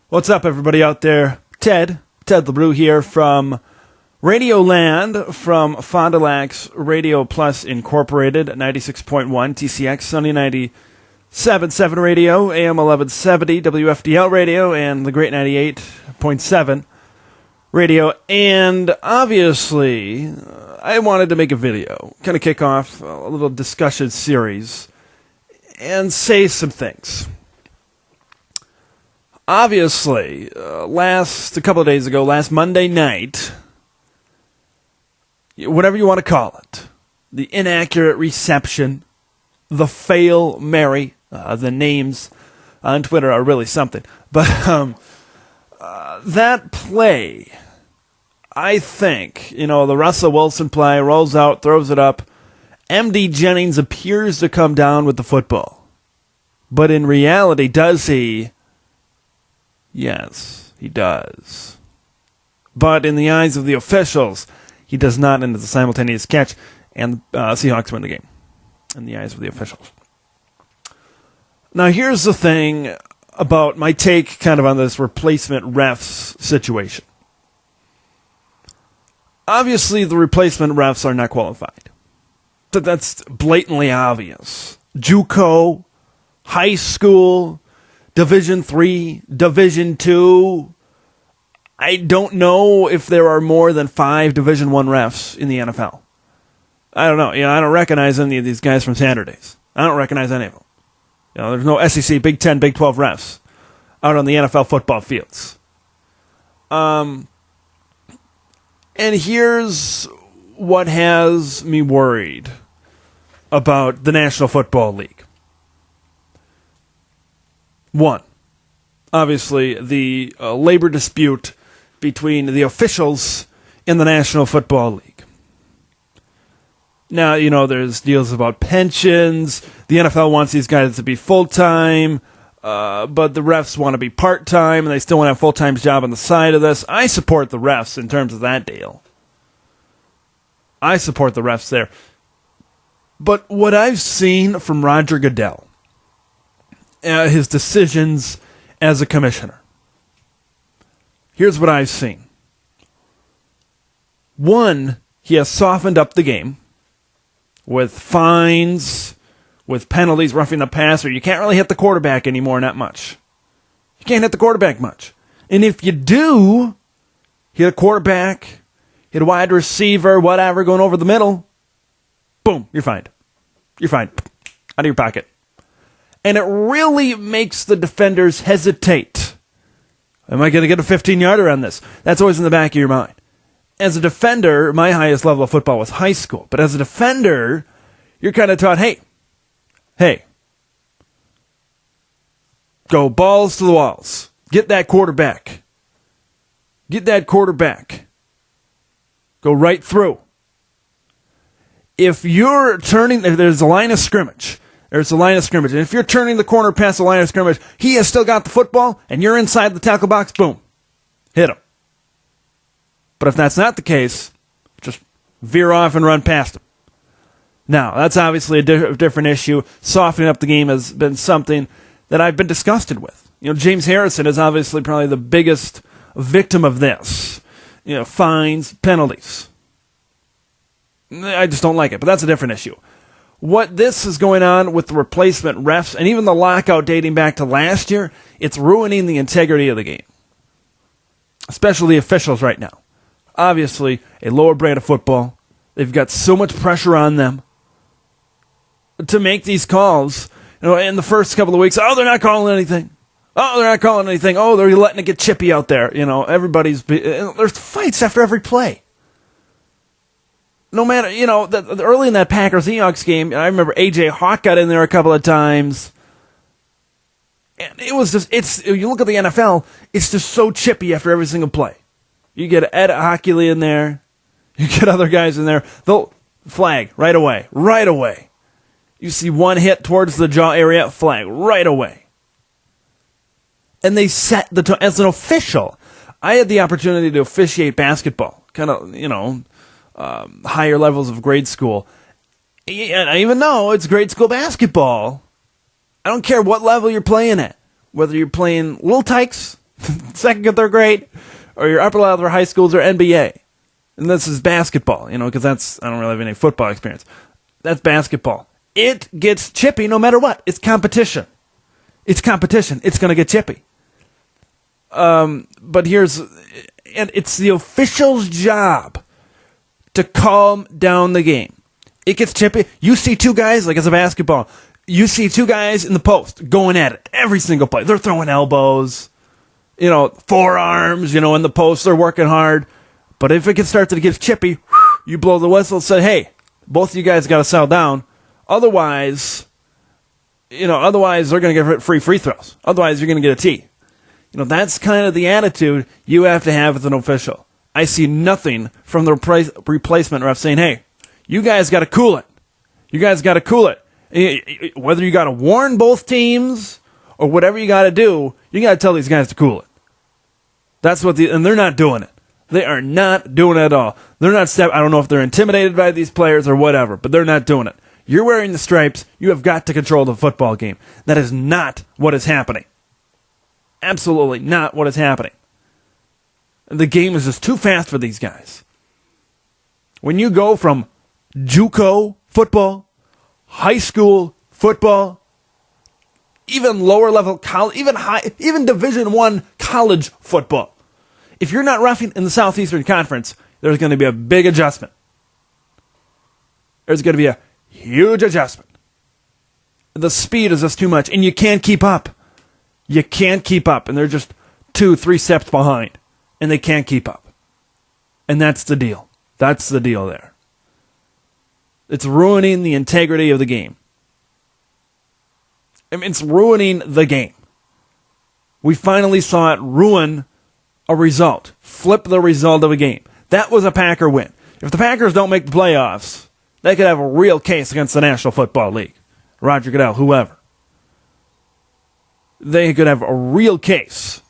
What's up, everybody out there? Ted LeBrew here from Radioland, from Fond du Lac's Radio Plus Incorporated, 96.1 TCX, Sunny 97.7 Radio, AM 1170, WFDL Radio, and the Great 98.7 Radio. And obviously, I wanted to make a video, kind of kick off a little discussion series, and say some things. Obviously, a couple of days ago, last Monday night, whatever you want to call it, the inaccurate reception, the fail Mary, the names on Twitter are really something. But that play, I think, the Russell Wilson play, rolls out, throws it up. MD Jennings appears to come down with the football. But in reality, does he? Yes, he does. But in the eyes of the officials, he does not, and it's a simultaneous catch, and the Seahawks win the game. In the eyes of the officials. Now, here's the thing about my take kind of on this replacement refs situation. Obviously, the replacement refs are not qualified. That's blatantly obvious. JUCO, high school, Division III, Division II. I don't know if there are more than 5 Division I refs in the NFL. I don't know. I don't recognize any of these guys from Saturdays. I don't recognize any of them. There's no SEC, Big 10, Big 12 refs out on the NFL football fields. And here's what has me worried about the National Football League. One, obviously, the labor dispute between the officials in the National Football League. Now, there's deals about pensions. The NFL wants these guys to be full-time, but the refs want to be part-time, and they still want to have a full-time job on the side of this. I support the refs in terms of that deal. I support the refs there. But what I've seen from Roger Goodell, his decisions as a commissioner. Here's what I've seen. One, he has softened up the game with fines, with penalties, roughing the passer. You can't really hit the quarterback anymore, not much. You can't hit the quarterback much. And if you do hit a quarterback, hit a wide receiver, whatever, going over the middle, boom, you're fined. You're fined. Out of your pocket. And it really makes the defenders hesitate. Am I going to get a 15-yarder on this? That's always in the back of your mind. As a defender, my highest level of football was high school. But as a defender, you're kind of taught, hey, go balls to the walls. Get that quarterback. Get that quarterback. Go right through. If you're turning, there's a line of scrimmage. There's a line of scrimmage. And if you're turning the corner past the line of scrimmage, he has still got the football, and you're inside the tackle box, boom. Hit him. But if that's not the case, just veer off and run past him. Now, that's obviously a different issue. Softening up the game has been something that I've been disgusted with. James Harrison is obviously probably the biggest victim of this. Fines, penalties. I just don't like it, but that's a different issue. What this is going on with the replacement refs, and even the lockout dating back to last year, it's ruining the integrity of the game. Especially the officials right now. Obviously, a lower brand of football. They've got so much pressure on them to make these calls. In the first couple of weeks, they're not calling anything. Oh, they're not calling anything. Oh, they're letting it get chippy out there. There's fights after every play. No matter, early in that Packers-Seahawks game, I remember A.J. Hawk got in there a couple of times. And it was just, you look at the NFL, it's just so chippy after every single play. You get Ed Hockley in there. You get other guys in there. They'll flag right away. Right away. You see one hit towards the jaw area, flag right away. And they set the tone. As an official, I had the opportunity to officiate basketball. Kind of, higher levels of grade school. And I even know it's grade school basketball. I don't care what level you're playing at. Whether you're playing Little Tykes second and third grade, or your upper level high schools or NBA. And this is basketball, because I don't really have any football experience. That's basketball. It gets chippy no matter what. It's competition. It's competition. It's going to get chippy. And it's the official's job to calm down the game. It gets chippy. You see two guys, like it's a basketball, you see two guys in the post going at it every single play. They're throwing elbows, forearms, in the post. They're working hard. But if it starts to get chippy, you blow the whistle and say, hey, both of you guys got to settle down. Otherwise, they're going to get free throws. Otherwise, you're going to get a T. That's kind of the attitude you have to have as an official. I see nothing from the replacement ref saying, hey, you guys got to cool it. You guys got to cool it. Whether you got to warn both teams or whatever you got to do, you got to tell these guys to cool it. That's and they're not doing it. They are not doing it at all. They're not I don't know if they're intimidated by these players or whatever, but they're not doing it. You're wearing the stripes. You have got to control the football game. That is not what is happening. Absolutely not what is happening. The game is just too fast for these guys. When you go from JUCO football, high school football, even lower level college, even Division I college football, if you're not roughing in the Southeastern Conference, there's going to be a big adjustment. There's going to be a huge adjustment. The speed is just too much, and you can't keep up. You can't keep up, and they're just 2-3 steps behind, and they can't keep up. And that's the deal. That's the deal there. It's ruining the integrity of the game. It's ruining the game. We finally saw it ruin a result. Flip the result of a game. That was a Packer win. If the Packers don't make the playoffs, they could have a real case against the National Football League. Roger Goodell, whoever. They could have a real case.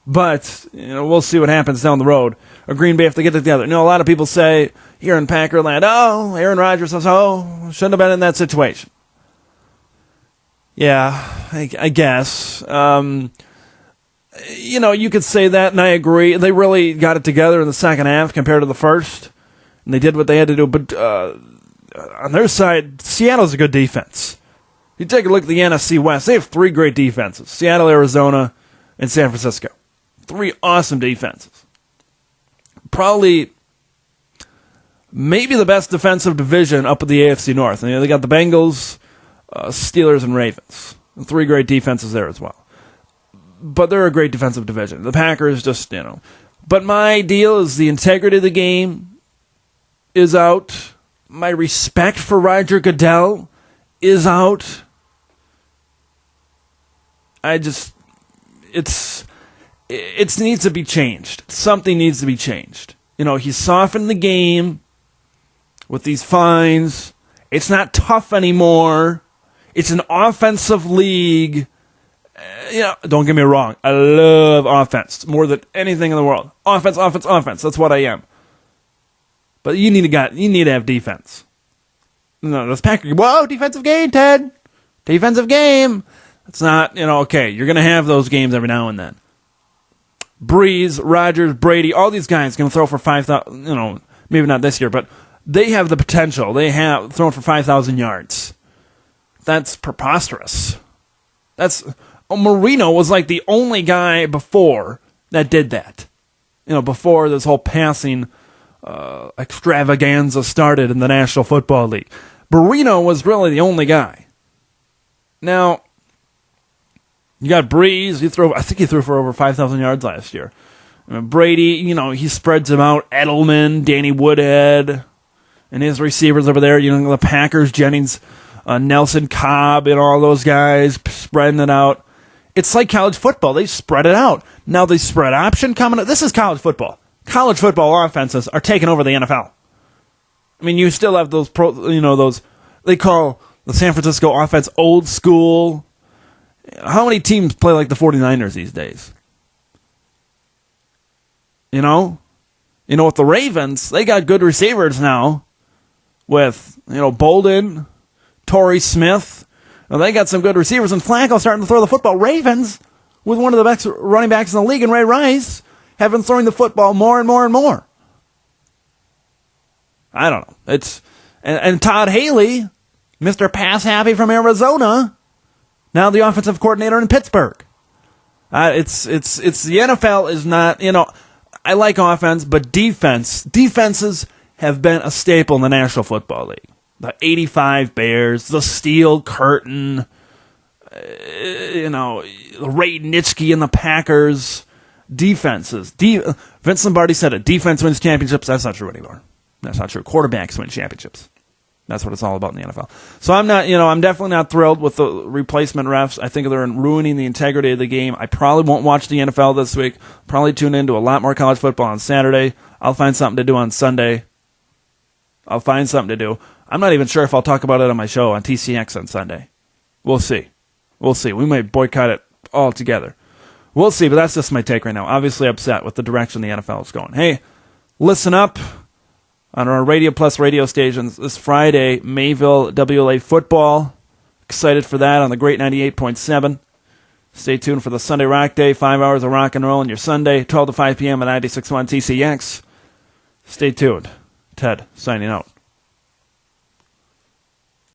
But, we'll see what happens down the road. Or Green Bay, if they get together. A lot of people say here in Packerland, Aaron Rodgers says, shouldn't have been in that situation. Yeah, I guess. You could say that, and I agree. They really got it together in the second half compared to the first, and they did what they had to do. But on their side, Seattle's a good defense. You take a look at the NFC West, they have 3 great defenses. Seattle, Arizona, and San Francisco. 3 awesome defenses. Probably, maybe the best defensive division up at the AFC North. They got the Bengals, Steelers, and Ravens. 3 great defenses there as well. But they're a great defensive division. The Packers just, But my deal is the integrity of the game is out. My respect for Roger Goodell is out. It needs to be changed. Something needs to be changed. He softened the game with these fines. It's not tough anymore. It's an offensive league. Don't get me wrong. I love offense more than anything in the world. Offense. That's what I am. But you need to have defense. No, this Packer. Whoa, defensive game, Ted. Defensive game. It's not, okay, you're going to have those games every now and then. Breeze, Rodgers, Brady, all these guys going to throw for 5,000, maybe not this year, but they have the potential. They have thrown for 5,000 yards. That's preposterous. Marino was like the only guy before that did that. Before this whole passing extravaganza started in the National Football League. Marino was really the only guy. Now, you got Breeze. I think he threw for over 5,000 yards last year. Brady, he spreads them out. Edelman, Danny Woodhead, and his receivers over there. The Packers, Jennings, Nelson Cobb, and all those guys spreading it out. It's like college football. They spread it out. Now the spread option coming up. This is college football. College football offenses are taking over the NFL. You still have those those, they call the San Francisco offense old school. How many teams play like the 49ers these days? With the Ravens, they got good receivers now with, Bolden, Torrey Smith. They got some good receivers, and Flacco starting to throw the football. Ravens, with one of the best running backs in the league, and Ray Rice, have been throwing the football more and more and more. I don't know. And Todd Haley, Mr. Pass Happy from Arizona, now the offensive coordinator in Pittsburgh. It's the NFL is not, I like offense, but defenses have been a staple in the National Football League. The 85 Bears, the Steel Curtain, Ray Nitschke and the Packers. Defenses. Vince Lombardi said it. Defense wins championships. That's not true anymore. That's not true. Quarterbacks win championships. That's what it's all about in the NFL. So I'm not, I'm definitely not thrilled with the replacement refs. I think they're ruining the integrity of the game. I probably won't watch the NFL this week. Probably tune into a lot more college football on Saturday. I'll find something to do on Sunday. I'll find something to do. I'm not even sure if I'll talk about it on my show on TCX on Sunday. We'll see. We might boycott it altogether. We'll see, but that's just my take right now. Obviously upset with the direction the NFL is going. Hey, listen up on our Radio Plus radio stations this Friday, Mayville WLA football. Excited for that on the Great 98.7. Stay tuned for the Sunday Rock Day, 5 hours of rock and roll on your Sunday, 12 to 5 p.m. at 96.1 TCX. Stay tuned. Ted, signing out.